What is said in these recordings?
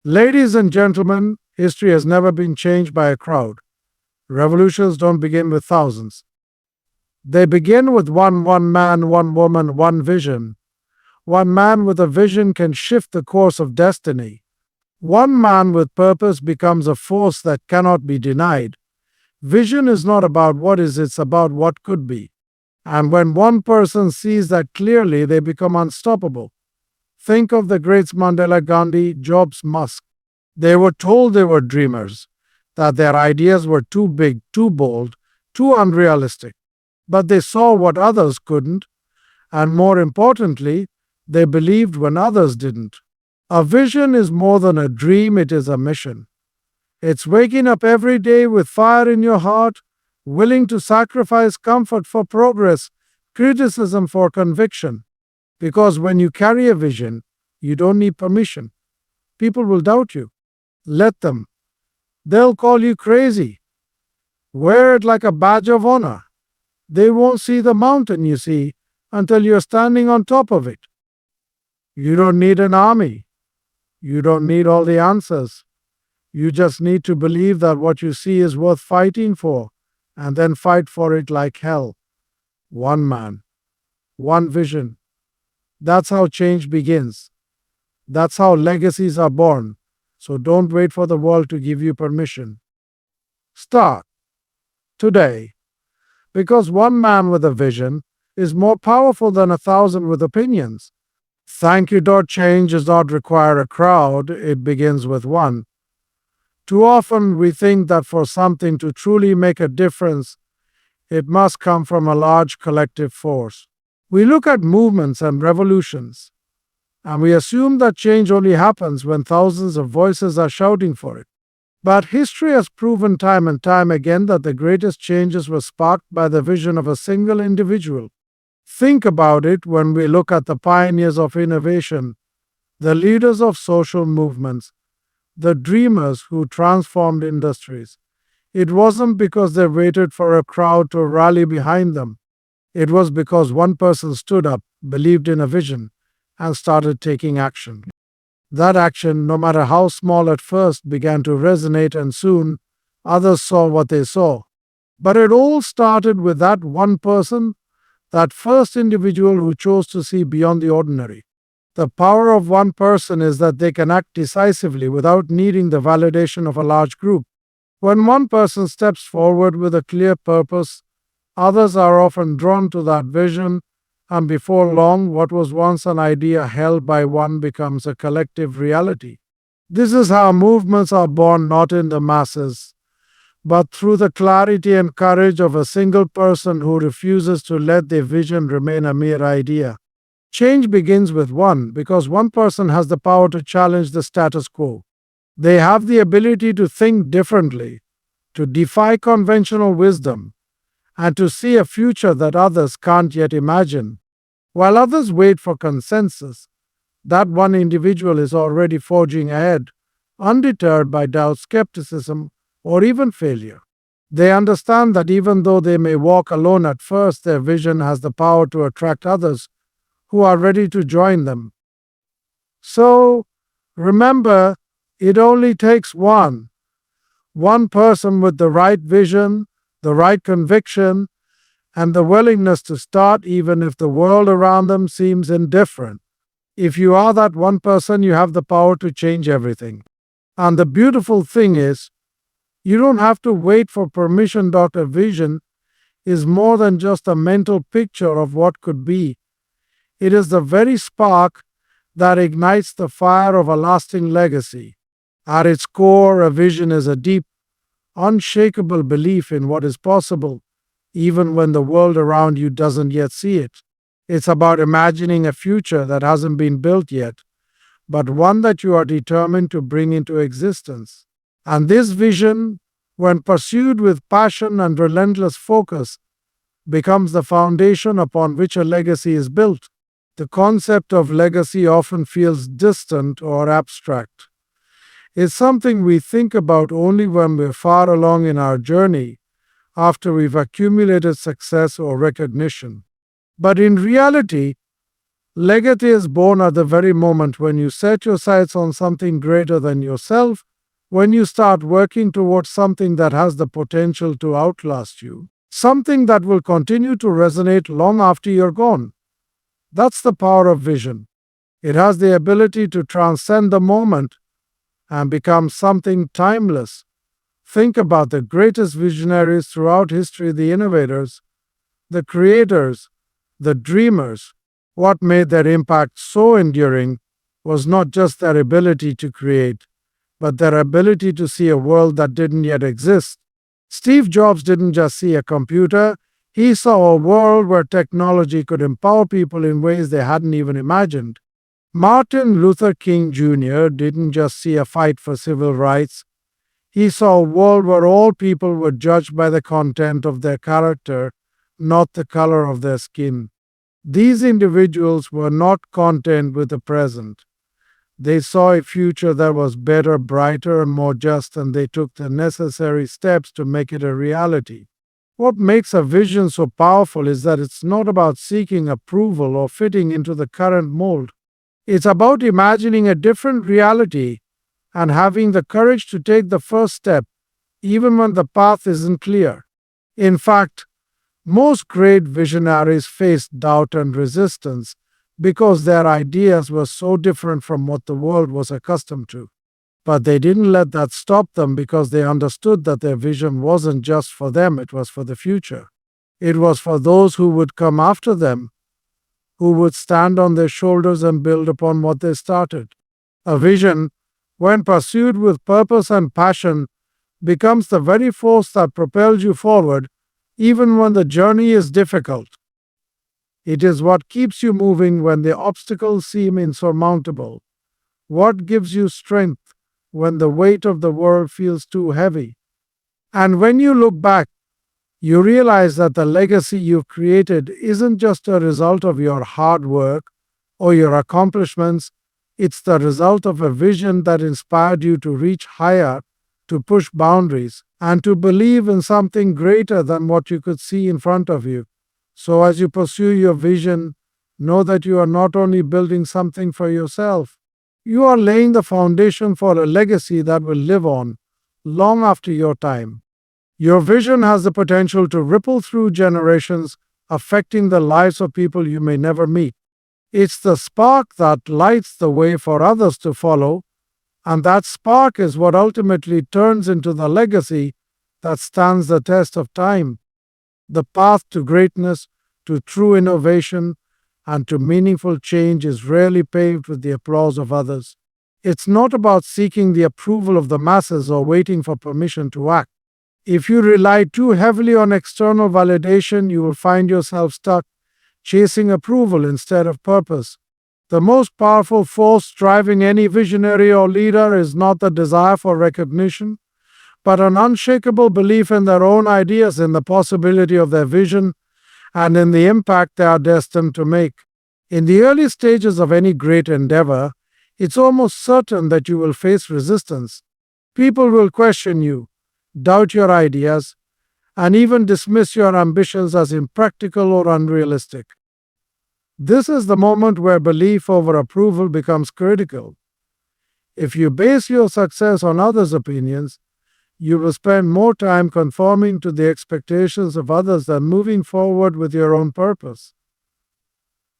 Ladies and gentlemen, history has never been changed by a crowd. Revolutions don't begin with thousands. They begin with one man, one woman, one vision. One man with a vision can shift the course of destiny. One man with purpose becomes a force that cannot be denied. Vision is not about what is, it's about what could be. And when one person sees that clearly, they become unstoppable. Think of the greats Mandela, Gandhi, Jobs, Musk. They were told they were dreamers, that their ideas were too big, too bold, too unrealistic. But they saw what others couldn't, and more importantly, they believed when others didn't. A vision is more than a dream, it is a mission. It's waking up every day with fire in your heart, willing to sacrifice comfort for progress, criticism for conviction. Because when you carry a vision, you don't need permission. People will doubt you. Let them. They'll call you crazy. Wear it like a badge of honor. They won't see the mountain you see until you're standing on top of it. You don't need an army. You don't need all the answers. You just need to believe that what you see is worth fighting for, and then fight for it like hell. One man, one vision. That's how change begins. That's how legacies are born. So don't wait for the world to give you permission. Start today. Because one man with a vision is more powerful than 1,000 with opinions. Thank you. Change does not require a crowd, it begins with one. Too often we think that for something to truly make a difference, it must come from a large collective force. We look at movements and revolutions, and we assume that change only happens when thousands of voices are shouting for it. But history has proven time and time again that the greatest changes were sparked by the vision of a single individual. Think about it when we look at the pioneers of innovation, the leaders of social movements, the dreamers who transformed industries. It wasn't because they waited for a crowd to rally behind them. It was because one person stood up, believed in a vision, and started taking action. That action, no matter how small at first, began to resonate, and soon others saw what they saw. But it all started with that one person, that first individual who chose to see beyond the ordinary. The power of one person is that they can act decisively without needing the validation of a large group. When one person steps forward with a clear purpose, others are often drawn to that vision, and before long, what was once an idea held by one becomes a collective reality. This is how movements are born, not in the masses, but through the clarity and courage of a single person who refuses to let their vision remain a mere idea. Change begins with one, because one person has the power to challenge the status quo. They have the ability to think differently, to defy conventional wisdom, and to see a future that others can't yet imagine. While others wait for consensus, that one individual is already forging ahead, undeterred by doubt, skepticism, or even failure. They understand that even though they may walk alone at first, their vision has the power to attract others who are ready to join them. So, remember, it only takes one person with the right vision, the right conviction, and the willingness to start even if the world around them seems indifferent. If you are that one person, you have the power to change everything. And the beautiful thing is, you don't have to wait for permission. A vision is more than just a mental picture of what could be. It is the very spark that ignites the fire of a lasting legacy. At its core, a vision is a deep, unshakable belief in what is possible, even when the world around you doesn't yet see it. It's about imagining a future that hasn't been built yet, but one that you are determined to bring into existence. And this vision, when pursued with passion and relentless focus, becomes the foundation upon which a legacy is built. The concept of legacy often feels distant or abstract. It's something we think about only when we're far along in our journey, after we've accumulated success or recognition. But in reality, Legacy is born at the very moment when you set your sights on something greater than yourself, when you start working towards something that has the potential to outlast you, something that will continue to resonate long after you're gone. That's the power of vision. It has the ability to transcend the moment and become something timeless. Think about the greatest visionaries throughout history, the innovators, the creators, the dreamers. What made their impact so enduring was not just their ability to create, but their ability to see a world that didn't yet exist. Steve Jobs didn't just see a computer, he saw a world where technology could empower people in ways they hadn't even imagined. Martin Luther King Jr. didn't just see a fight for civil rights, he saw a world where all people were judged by the content of their character, not the color of their skin. These individuals were not content with the present. They saw a future that was better, brighter, and more just, and they took the necessary steps to make it a reality. What makes a vision so powerful is that it's not about seeking approval or fitting into the current mold. It's about imagining a different reality and having the courage to take the first step, even when the path isn't clear. In fact, most great visionaries faced doubt and resistance because their ideas were so different from what the world was accustomed to. But they didn't let that stop them because they understood that their vision wasn't just for them, it was for the future. It was for those who would come after them, who would stand on their shoulders and build upon what they started. A vision, when pursued with purpose and passion, becomes the very force that propels you forward, even when the journey is difficult. It is what keeps you moving when the obstacles seem insurmountable. What gives you strength when the weight of the world feels too heavy. And when you look back, you realize that the legacy you've created isn't just a result of your hard work or your accomplishments, it's the result of a vision that inspired you to reach higher, to push boundaries, and to believe in something greater than what you could see in front of you. So as you pursue your vision, know that you are not only building something for yourself, you are laying the foundation for a legacy that will live on long after your time. Your vision has the potential to ripple through generations, affecting the lives of people you may never meet. It's the spark that lights the way for others to follow, and that spark is what ultimately turns into the legacy that stands the test of time. The path to greatness, to true innovation, and to meaningful change is rarely paved with the applause of others. It's not about seeking the approval of the masses or waiting for permission to act. If you rely too heavily on external validation, you will find yourself stuck, chasing approval instead of purpose. The most powerful force driving any visionary or leader is not the desire for recognition, but an unshakable belief in their own ideas, in the possibility of their vision, and in the impact they are destined to make. In the early stages of any great endeavor, it's almost certain that you will face resistance. People will question you, doubt your ideas, and even dismiss your ambitions as impractical or unrealistic. This is the moment where belief over approval becomes critical. If you base your success on others' opinions, you will spend more time conforming to the expectations of others than moving forward with your own purpose.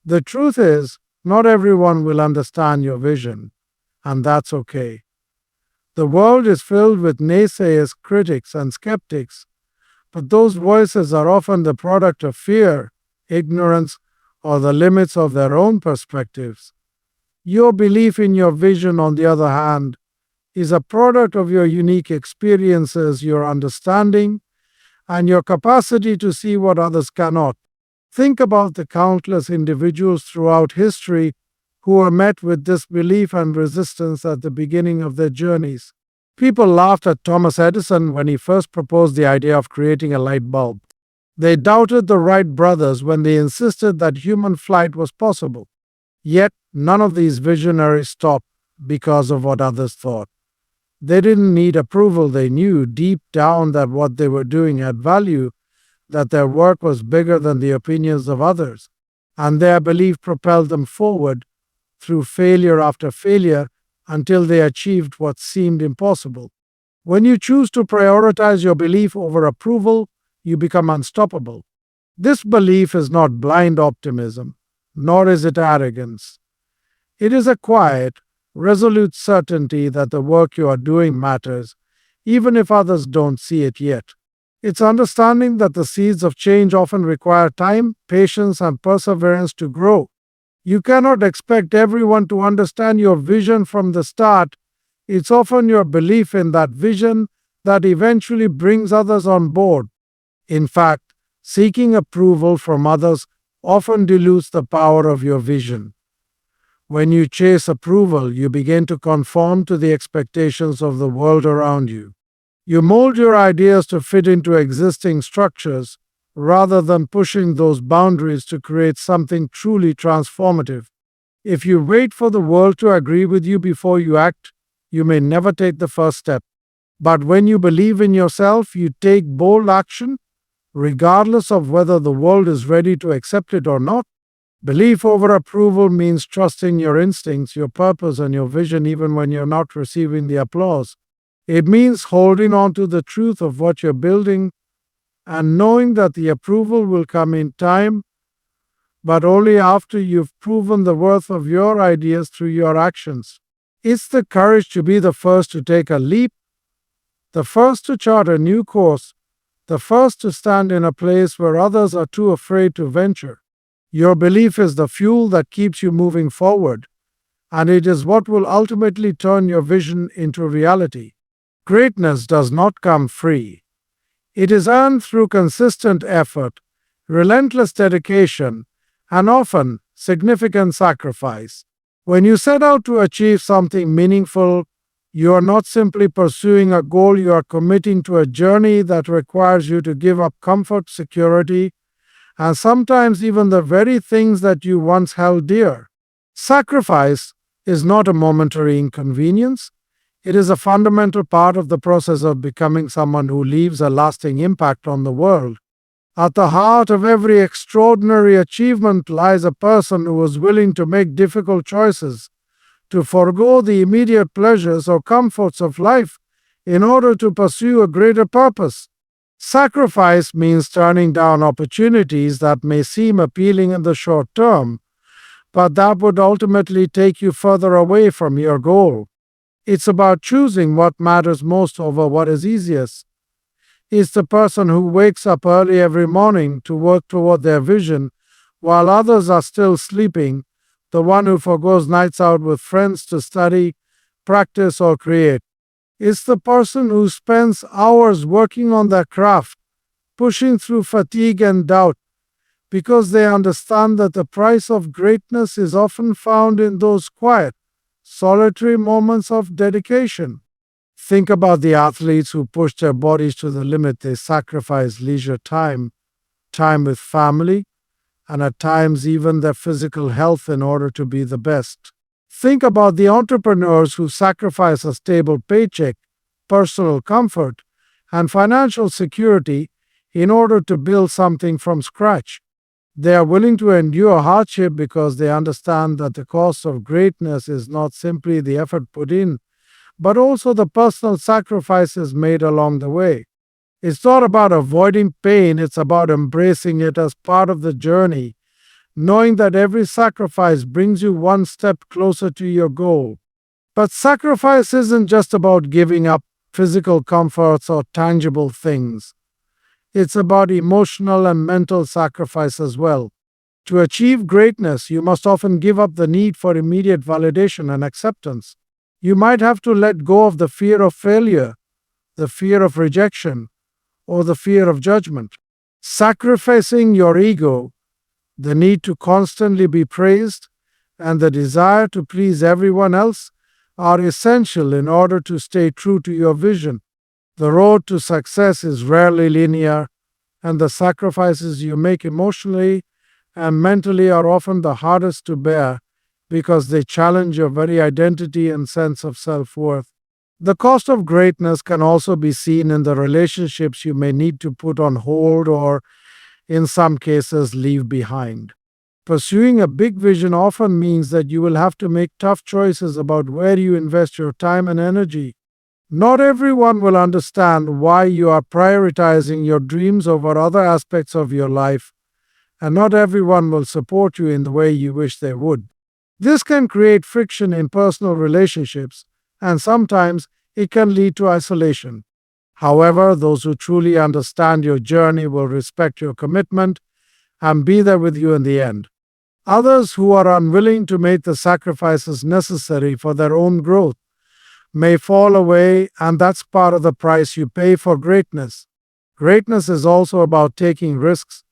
The truth is, not everyone will understand your vision, and that's okay. The world is filled with naysayers, critics, and skeptics, but those voices are often the product of fear, ignorance, or the limits of their own perspectives. Your belief in your vision, on the other hand, is a product of your unique experiences, your understanding, and your capacity to see what others cannot. Think about the countless individuals throughout history who were met with disbelief and resistance at the beginning of their journeys. People laughed at Thomas Edison when he first proposed the idea of creating a light bulb. They doubted the Wright brothers when they insisted that human flight was possible. Yet, none of these visionaries stopped because of what others thought. They didn't need approval. They knew deep down that what they were doing had value, that their work was bigger than the opinions of others. and their belief propelled them forward through failure after failure until they achieved what seemed impossible. When you choose to prioritize your belief over approval, you become unstoppable. This belief is not blind optimism, nor is it arrogance. It is a quiet, resolute certainty that the work you are doing matters, even if others don't see it yet. It's understanding that the seeds of change often require time, patience, and perseverance to grow. You cannot expect everyone to understand your vision from the start. It's often your belief in that vision that eventually brings others on board. In fact, seeking approval from others often dilutes the power of your vision. When you chase approval, you begin to conform to the expectations of the world around you. You mold your ideas to fit into existing structures rather than pushing those boundaries to create something truly transformative. If you wait for the world to agree with you before you act, you may never take the first step. But when you believe in yourself, you take bold action, regardless of whether the world is ready to accept it or not. Belief over approval means trusting your instincts, your purpose, and your vision even when you're not receiving the applause. It means holding on to the truth of what you're building and knowing that the approval will come in time, but only after you've proven the worth of your ideas through your actions. It's the courage to be the first to take a leap, the first to chart a new course, the first to stand in a place where others are too afraid to venture. Your belief is the fuel that keeps you moving forward, and it is what will ultimately turn your vision into reality. Greatness does not come free. It is earned through consistent effort, relentless dedication, and often significant sacrifice. When you set out to achieve something meaningful, you are not simply pursuing a goal, you are committing to a journey that requires you to give up comfort, security, and sometimes even the very things that you once held dear. Sacrifice is not a momentary inconvenience. It is a fundamental part of the process of becoming someone who leaves a lasting impact on the world. At the heart of every extraordinary achievement lies a person who is willing to make difficult choices, to forego the immediate pleasures or comforts of life in order to pursue a greater purpose. Sacrifice means turning down opportunities that may seem appealing in the short term, but that would ultimately take you further away from your goal. It's about choosing what matters most over what is easiest. It's the person who wakes up early every morning to work toward their vision while others are still sleeping, the one who forgoes nights out with friends to study, practice, or create. It's the person who spends hours working on their craft, pushing through fatigue and doubt, because they understand that the price of greatness is often found in those quiet, solitary moments of dedication. Think about the athletes who push their bodies to the limit. They sacrifice leisure time, time with family, and at times even their physical health in order to be the best. Think about the entrepreneurs who sacrifice a stable paycheck, personal comfort, and financial security in order to build something from scratch. They are willing to endure hardship because they understand that the cost of greatness is not simply the effort put in, but also the personal sacrifices made along the way. It's not about avoiding pain, it's about embracing it as part of the journey, knowing that every sacrifice brings you one step closer to your goal. But sacrifice isn't just about giving up physical comforts or tangible things. It's about emotional and mental sacrifice as well. To achieve greatness, you must often give up the need for immediate validation and acceptance. You might have to let go of the fear of failure, the fear of rejection, or the fear of judgment. Sacrificing your ego, the need to constantly be praised, and the desire to please everyone else are essential in order to stay true to your vision. The road to success is rarely linear, and the sacrifices you make emotionally and mentally are often the hardest to bear because they challenge your very identity and sense of self-worth. The cost of greatness can also be seen in the relationships you may need to put on hold or, in some cases, leave behind. Pursuing a big vision often means that you will have to make tough choices about where you invest your time and energy. Not everyone will understand why you are prioritizing your dreams over other aspects of your life, and not everyone will support you in the way you wish they would. This can create friction in personal relationships, and sometimes it can lead to isolation. However, those who truly understand your journey will respect your commitment and be there with you in the end. Others who are unwilling to make the sacrifices necessary for their own growth may fall away, and that's part of the price you pay for greatness. Greatness is also about taking risks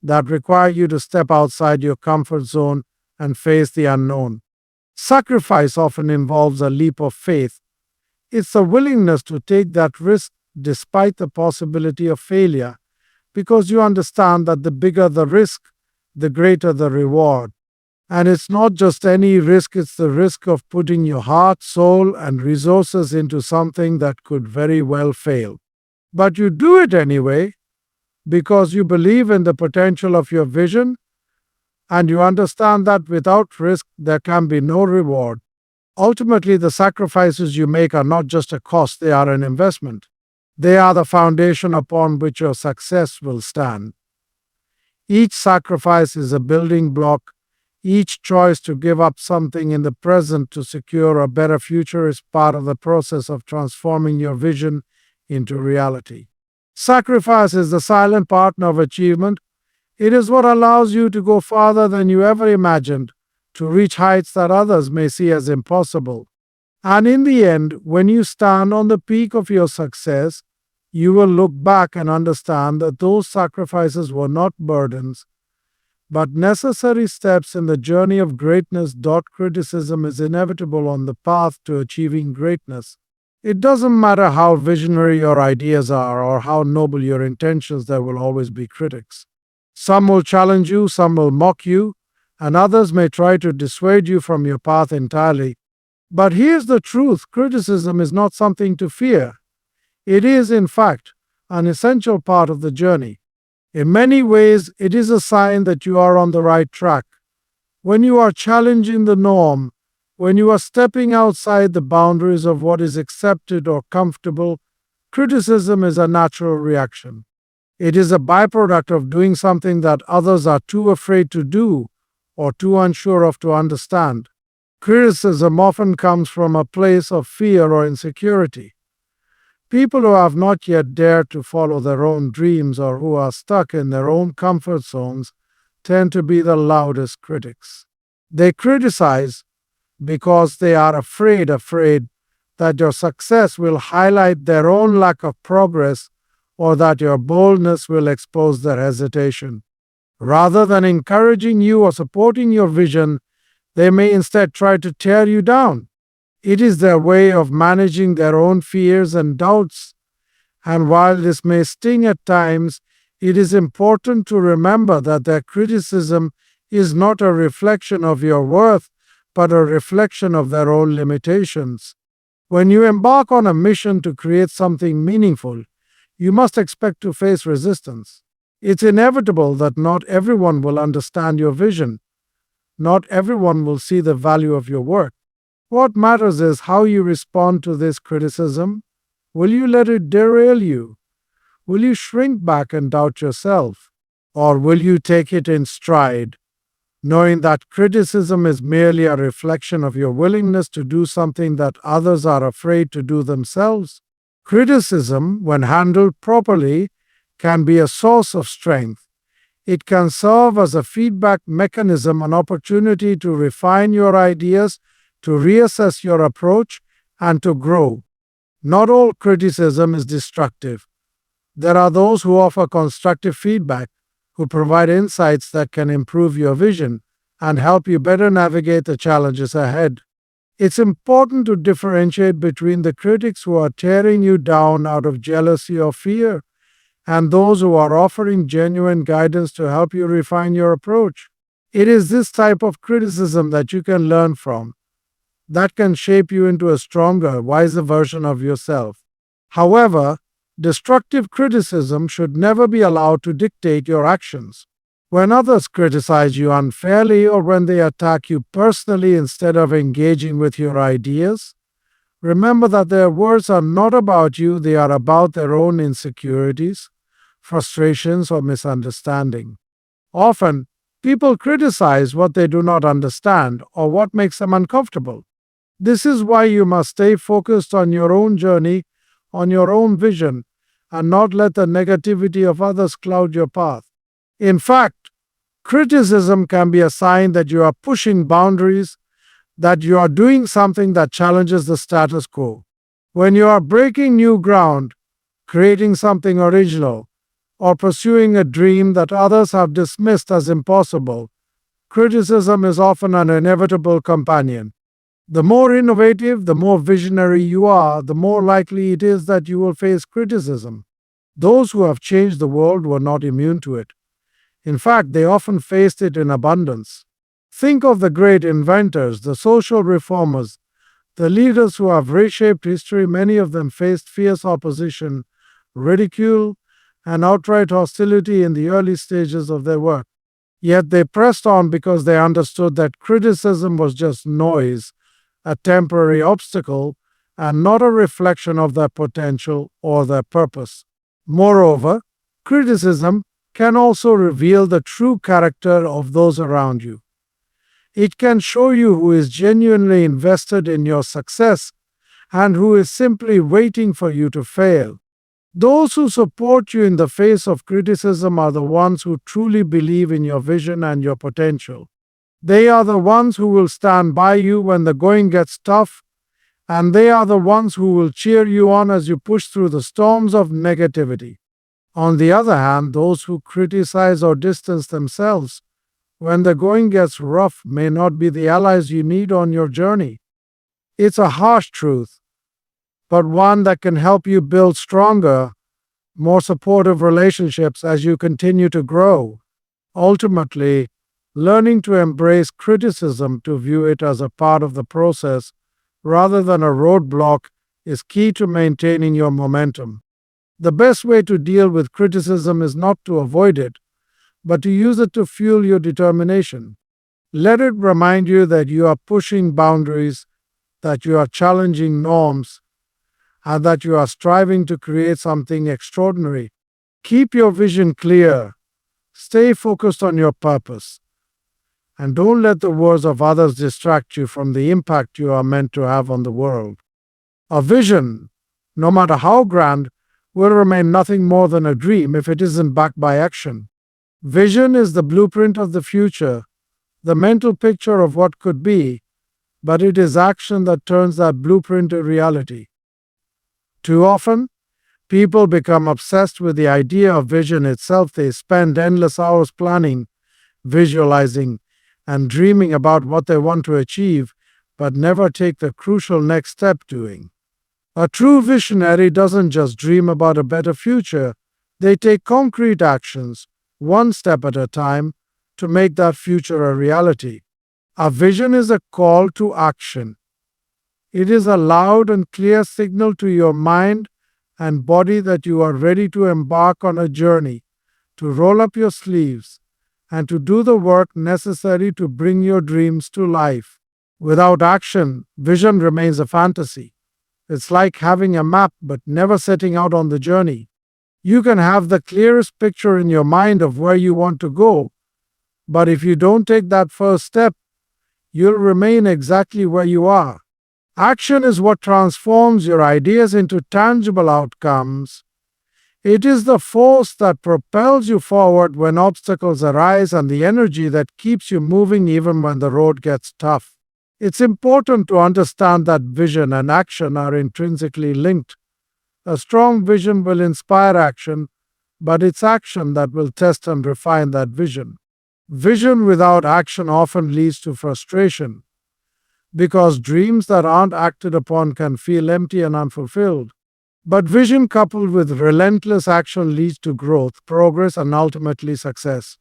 that require you to step outside your comfort zone and face the unknown. Sacrifice often involves a leap of faith. It's a willingness to take that risk despite the possibility of failure, because you understand that the bigger the risk, the greater the reward. And it's not just any risk, it's the risk of putting your heart, soul, and resources into something that could very well fail. But you do it anyway because you believe in the potential of your vision and you understand that without risk there can be no reward. Ultimately, the sacrifices you make are not just a cost, they are an investment. They are the foundation upon which your success will stand. Each sacrifice is a building block. Each choice to give up something in the present to secure a better future is part of the process of transforming your vision into reality. Sacrifice is the silent partner of achievement. It is what allows you to go farther than you ever imagined, to reach heights that others may see as impossible. And in the end, when you stand on the peak of your success, you will look back and understand that those sacrifices were not burdens, but necessary steps in the journey of greatness. Criticism is inevitable on the path to achieving greatness. It doesn't matter how visionary your ideas are or how noble your intentions, there will always be critics. Some will challenge you, some will mock you, and others may try to dissuade you from your path entirely. But here's the truth: criticism is not something to fear. It is, in fact, an essential part of the journey. In many ways, it is a sign that you are on the right track. When you are challenging the norm, when you are stepping outside the boundaries of what is accepted or comfortable, criticism is a natural reaction. It is a byproduct of doing something that others are too afraid to do or too unsure of to understand. Criticism often comes from a place of fear or insecurity. People who have not yet dared to follow their own dreams or who are stuck in their own comfort zones tend to be the loudest critics. They criticize because they are afraid that your success will highlight their own lack of progress or that your boldness will expose their hesitation. Rather than encouraging you or supporting your vision, they may instead try to tear you down. It is their way of managing their own fears and doubts. And while this may sting at times, it is important to remember that their criticism is not a reflection of your worth, but a reflection of their own limitations. When you embark on a mission to create something meaningful, you must expect to face resistance. It's inevitable that not everyone will understand your vision. Not everyone will see the value of your work. What matters is how you respond to this criticism. Will you let it derail you? Will you shrink back and doubt yourself? Or will you take it in stride, knowing that criticism is merely a reflection of your willingness to do something that others are afraid to do themselves? Criticism, when handled properly, can be a source of strength. It can serve as a feedback mechanism, an opportunity to refine your ideas, to reassess your approach, and to grow. Not all criticism is destructive. There are those who offer constructive feedback, who provide insights that can improve your vision and help you better navigate the challenges ahead. It's important to differentiate between the critics who are tearing you down out of jealousy or fear and those who are offering genuine guidance to help you refine your approach. It is this type of criticism that you can learn from, that can shape you into a stronger, wiser version of yourself. However, destructive criticism should never be allowed to dictate your actions. When others criticize you unfairly or when they attack you personally instead of engaging with your ideas, remember that their words are not about you, they are about their own insecurities, frustrations, or misunderstanding. Often, people criticize what they do not understand or what makes them uncomfortable. This is why you must stay focused on your own journey, on your own vision, and not let the negativity of others cloud your path. In fact, criticism can be a sign that you are pushing boundaries, that you are doing something that challenges the status quo. When you are breaking new ground, creating something original, or pursuing a dream that others have dismissed as impossible, criticism is often an inevitable companion. The more innovative, the more visionary you are, the more likely it is that you will face criticism. Those who have changed the world were not immune to it. In fact, they often faced it in abundance. Think of the great inventors, the social reformers, the leaders who have reshaped history. Many of them faced fierce opposition, ridicule, and outright hostility in the early stages of their work. Yet they pressed on because they understood that criticism was just noise, a temporary obstacle, and not a reflection of their potential or their purpose. Moreover, criticism can also reveal the true character of those around you. It can show you who is genuinely invested in your success and who is simply waiting for you to fail. Those who support you in the face of criticism are the ones who truly believe in your vision and your potential. They are the ones who will stand by you when the going gets tough, and they are the ones who will cheer you on as you push through the storms of negativity. On the other hand, those who criticize or distance themselves when the going gets rough may not be the allies you need on your journey. It's a harsh truth, but one that can help you build stronger, more supportive relationships as you continue to grow. Ultimately, learning to embrace criticism, to view it as a part of the process rather than a roadblock, is key to maintaining your momentum. The best way to deal with criticism is not to avoid it, but to use it to fuel your determination. Let it remind you that you are pushing boundaries, that you are challenging norms, and that you are striving to create something extraordinary. Keep your vision clear, stay focused on your purpose, and don't let the words of others distract you from the impact you are meant to have on the world. A vision, no matter how grand, will remain nothing more than a dream if it isn't backed by action. Vision is the blueprint of the future, the mental picture of what could be, but it is action that turns that blueprint into reality. Too often, people become obsessed with the idea of vision itself. They spend endless hours planning, visualizing, and dreaming about what they want to achieve, but never take the crucial next step, doing. A true visionary doesn't just dream about a better future, they take concrete actions, one step at a time, to make that future a reality. A vision is a call to action. It is a loud and clear signal to your mind and body that you are ready to embark on a journey, to roll up your sleeves, and to do the work necessary to bring your dreams to life. Without action, vision remains a fantasy. It's like having a map but never setting out on the journey. You can have the clearest picture in your mind of where you want to go, but if you don't take that first step, you'll remain exactly where you are. Action is what transforms your ideas into tangible outcomes. It is the force that propels you forward when obstacles arise and the energy that keeps you moving even when the road gets tough. It's important to understand that vision and action are intrinsically linked. A strong vision will inspire action, but it's action that will test and refine that vision. Vision without action often leads to frustration, because dreams that aren't acted upon can feel empty and unfulfilled. But vision coupled with relentless action leads to growth, progress, and ultimately success.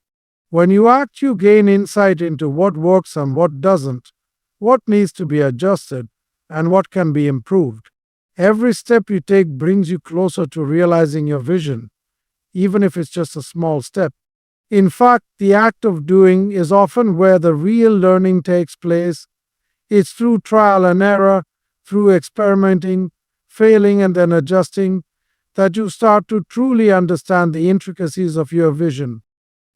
When you act, you gain insight into what works and what doesn't, what needs to be adjusted, and what can be improved. Every step you take brings you closer to realizing your vision, even if it's just a small step. In fact, the act of doing is often where the real learning takes place. It's through trial and error, through experimenting, failing, and then adjusting, that you start to truly understand the intricacies of your vision.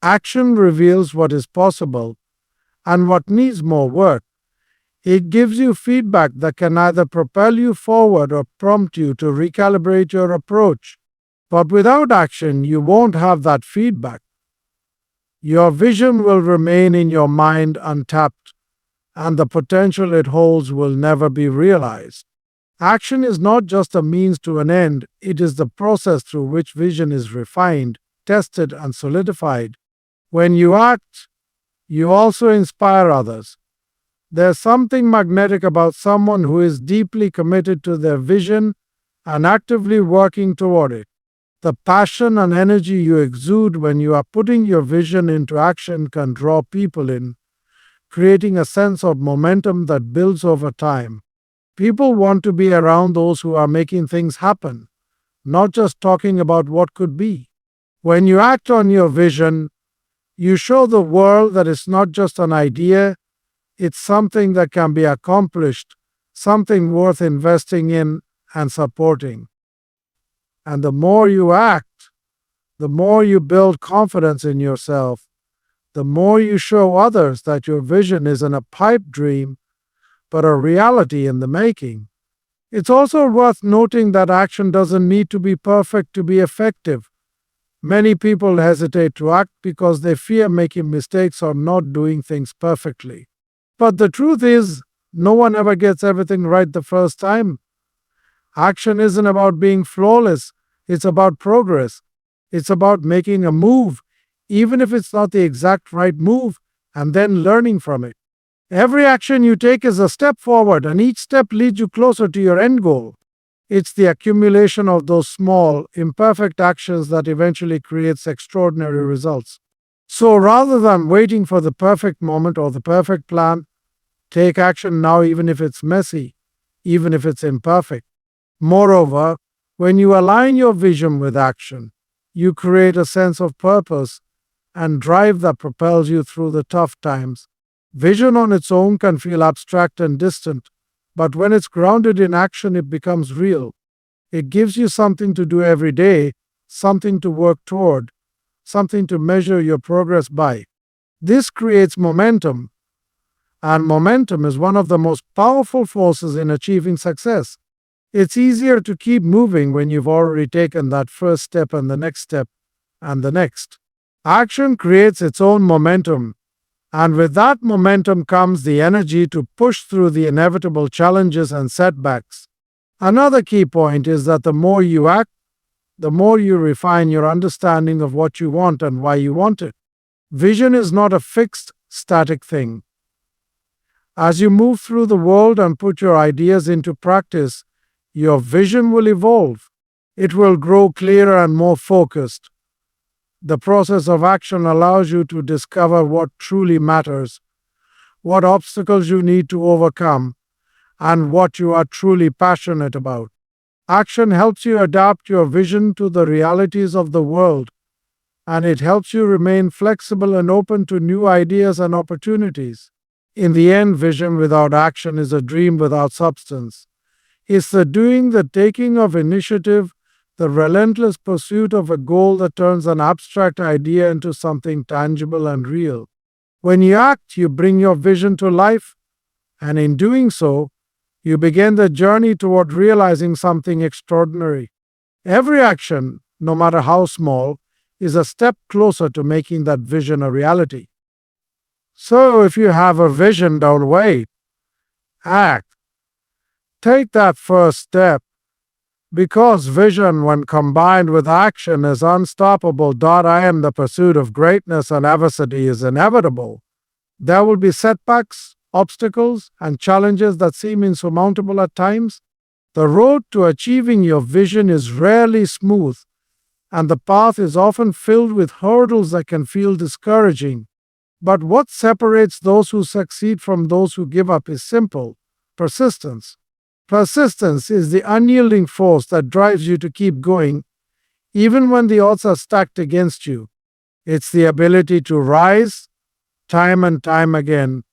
Action reveals what is possible and what needs more work. It gives you feedback that can either propel you forward or prompt you to recalibrate your approach. But without action, you won't have that feedback. Your vision will remain in your mind untapped, and the potential it holds will never be realized. Action is not just a means to an end, it is the process through which vision is refined, tested, and solidified. When you act, you also inspire others. There's something magnetic about someone who is deeply committed to their vision and actively working toward it. The passion and energy you exude when you are putting your vision into action can draw people in, creating a sense of momentum that builds over time. People want to be around those who are making things happen, not just talking about what could be. When you act on your vision, you show the world that it's not just an idea, it's something that can be accomplished, something worth investing in and supporting. And the more you act, the more you build confidence in yourself, the more you show others that your vision isn't a pipe dream, but a reality in the making. It's also worth noting that action doesn't need to be perfect to be effective. Many people hesitate to act because they fear making mistakes or not doing things perfectly. But the truth is, no one ever gets everything right the first time. Action isn't about being flawless, it's about progress. It's about making a move, even if it's not the exact right move, and then learning from it. Every action you take is a step forward, and each step leads you closer to your end goal. It's the accumulation of those small, imperfect actions that eventually creates extraordinary results. So rather than waiting for the perfect moment or the perfect plan, take action now, even if it's messy, even if it's imperfect. Moreover, when you align your vision with action, you create a sense of purpose and drive that propels you through the tough times. Vision on its own can feel abstract and distant, but when it's grounded in action, it becomes real. It gives you something to do every day, something to work toward, something to measure your progress by. This creates momentum, and momentum is one of the most powerful forces in achieving success. It's easier to keep moving when you've already taken that first step and the next step and the next. Action creates its own momentum, and with that momentum comes the energy to push through the inevitable challenges and setbacks. Another key point is that the more you act, the more you refine your understanding of what you want and why you want it. Vision is not a fixed, static thing. As you move through the world and put your ideas into practice, your vision will evolve. It will grow clearer and more focused. The process of action allows you to discover what truly matters, what obstacles you need to overcome, and what you are truly passionate about. Action helps you adapt your vision to the realities of the world, and it helps you remain flexible and open to new ideas and opportunities. In the end, vision without action is a dream without substance. It's the doing, the taking of initiative, the relentless pursuit of a goal that turns an abstract idea into something tangible and real. When you act, you bring your vision to life, and in doing so, you begin the journey toward realizing something extraordinary. Every action, no matter how small, is a step closer to making that vision a reality. So if you have a vision, don't wait. Act. Take that first step. Because vision, when combined with action, is unstoppable. And the pursuit of greatness and adversity is inevitable. There will be setbacks, obstacles, and challenges that seem insurmountable at times. The road to achieving your vision is rarely smooth, and the path is often filled with hurdles that can feel discouraging. But what separates those who succeed from those who give up is simple: persistence. Persistence is the unyielding force that drives you to keep going, even when the odds are stacked against you. It's the ability to rise time and time again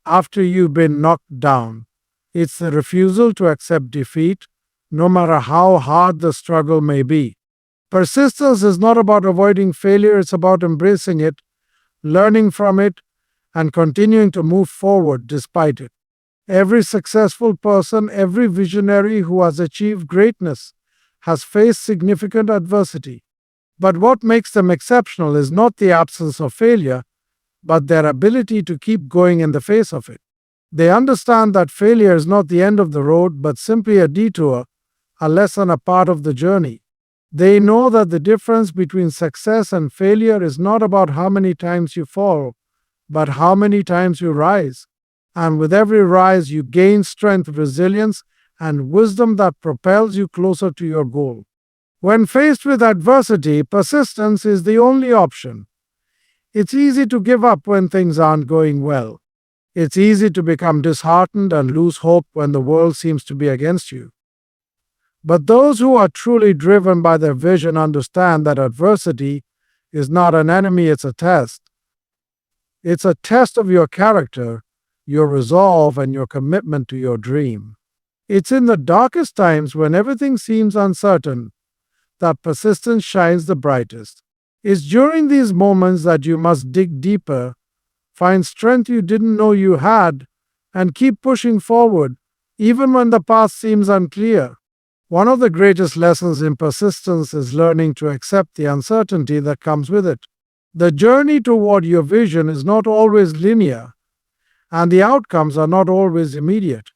after you've been knocked down. It's the refusal to accept defeat, no matter how hard the struggle may be. Persistence is not about avoiding failure, it's about embracing it, learning from it, and continuing to move forward despite it. Every successful person, every visionary who has achieved greatness has faced significant adversity. But what makes them exceptional is not the absence of failure, but their ability to keep going in the face of it. They understand that failure is not the end of the road, but simply a detour, a lesson, a part of the journey. They know that the difference between success and failure is not about how many times you fall, but how many times you rise. And with every rise, you gain strength, resilience, and wisdom that propels you closer to your goal. When faced with adversity, persistence is the only option. It's easy to give up when things aren't going well. It's easy to become disheartened and lose hope when the world seems to be against you. But those who are truly driven by their vision understand that adversity is not an enemy, it's a test. It's a test of your character, your resolve, and your commitment to your dream. It's in the darkest times when everything seems uncertain that persistence shines the brightest. It's during these moments that you must dig deeper, find strength you didn't know you had, and keep pushing forward, even when the path seems unclear. One of the greatest lessons in persistence is learning to accept the uncertainty that comes with it. The journey toward your vision is not always linear, and the outcomes are not always immediate.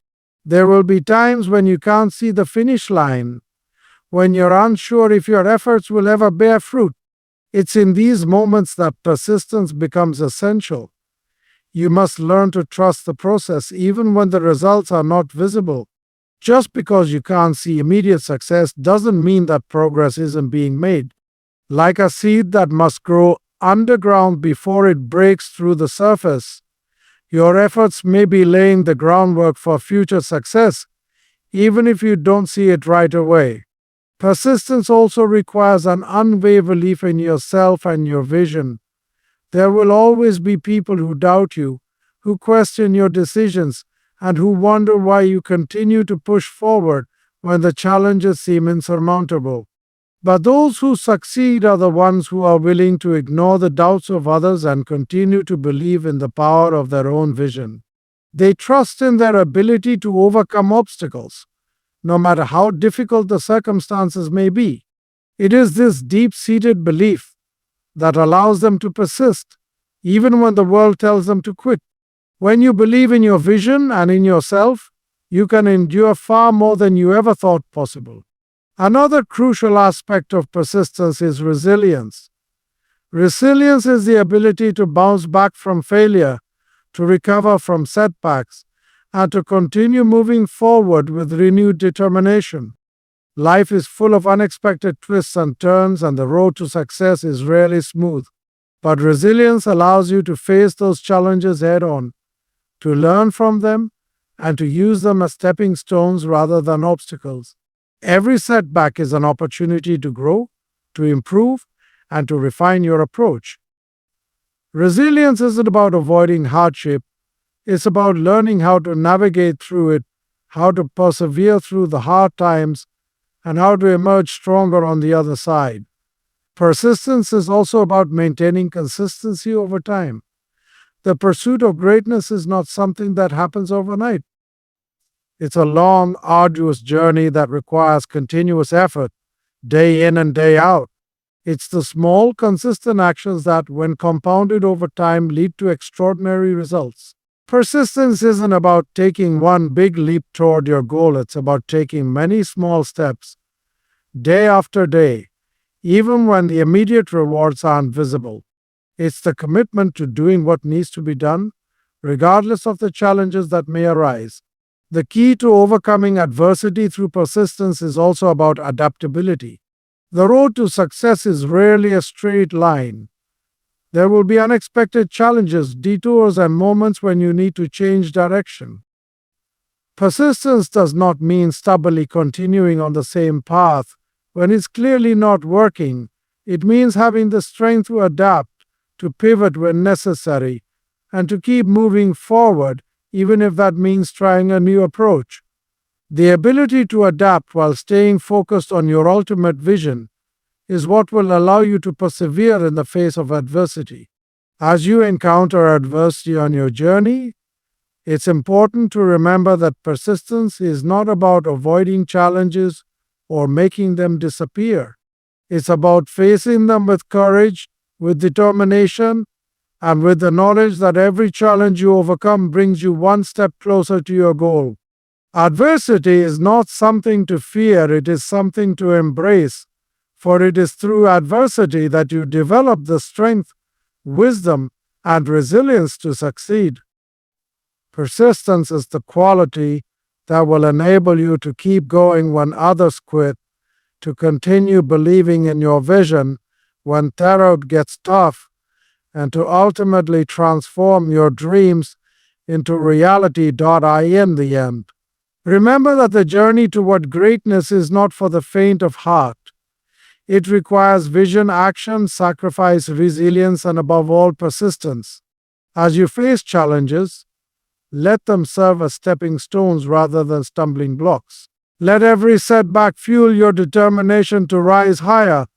There will be times when you can't see the finish line, when you're unsure if your efforts will ever bear fruit. It's in these moments that persistence becomes essential. You must learn to trust the process even when the results are not visible. Just because you can't see immediate success doesn't mean that progress isn't being made. Like a seed that must grow underground before it breaks through the surface, your efforts may be laying the groundwork for future success, even if you don't see it right away. Persistence also requires an unwavering belief in yourself and your vision. There will always be people who doubt you, who question your decisions, and who wonder why you continue to push forward when the challenges seem insurmountable. But those who succeed are the ones who are willing to ignore the doubts of others and continue to believe in the power of their own vision. They trust in their ability to overcome obstacles, no matter how difficult the circumstances may be. It is this deep-seated belief that allows them to persist, even when the world tells them to quit. When you believe in your vision and in yourself, you can endure far more than you ever thought possible. Another crucial aspect of persistence is resilience. Resilience is the ability to bounce back from failure, to recover from setbacks, and to continue moving forward with renewed determination. Life is full of unexpected twists and turns, and the road to success is rarely smooth. But resilience allows you to face those challenges head on, to learn from them, and to use them as stepping stones rather than obstacles. Every setback is an opportunity to grow, to improve, and to refine your approach. Resilience isn't about avoiding hardship, it's about learning how to navigate through it, how to persevere through the hard times, and how to emerge stronger on the other side. Persistence is also about maintaining consistency over time. The pursuit of greatness is not something that happens overnight. It's a long, arduous journey that requires continuous effort, day in and day out. It's the small, consistent actions that, when compounded over time, lead to extraordinary results. Persistence isn't about taking one big leap toward your goal, it's about taking many small steps, day after day, even when the immediate rewards aren't visible. It's the commitment to doing what needs to be done, regardless of the challenges that may arise. The key to overcoming adversity through persistence is also about adaptability. The road to success is rarely a straight line. There will be unexpected challenges, detours, and moments when you need to change direction. Persistence does not mean stubbornly continuing on the same path when it's clearly not working. It means having the strength to adapt, to pivot when necessary, and to keep moving forward even if that means trying a new approach. The ability to adapt while staying focused on your ultimate vision is what will allow you to persevere in the face of adversity. As you encounter adversity on your journey, it's important to remember that persistence is not about avoiding challenges or making them disappear. It's about facing them with courage, with determination, and with the knowledge that every challenge you overcome brings you one step closer to your goal. Adversity is not something to fear, it is something to embrace, for it is through adversity that you develop the strength, wisdom, and resilience to succeed. Persistence is the quality that will enable you to keep going when others quit, to continue believing in your vision when terror gets tough, and to ultimately transform your dreams into reality. In the end. Remember that the journey toward greatness is not for the faint of heart. It requires vision, action, sacrifice, resilience, and above all, persistence. As you face challenges, let them serve as stepping stones rather than stumbling blocks. Let every setback fuel your determination to rise higher.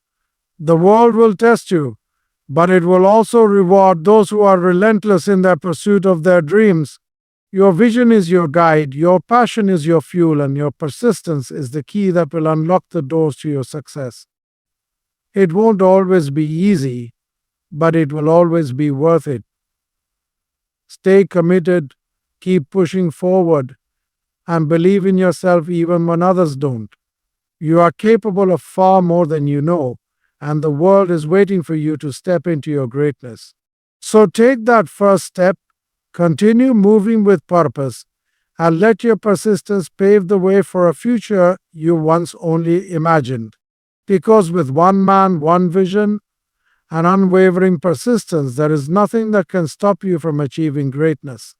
The world will test you, but it will also reward those who are relentless in their pursuit of their dreams. Your vision is your guide, your passion is your fuel, and your persistence is the key that will unlock the doors to your success. It won't always be easy, but it will always be worth it. Stay committed, keep pushing forward, and believe in yourself even when others don't. You are capable of far more than you know, and the world is waiting for you to step into your greatness. So take that first step, continue moving with purpose, and let your persistence pave the way for a future you once only imagined. Because with one man, one vision, and unwavering persistence, there is nothing that can stop you from achieving greatness.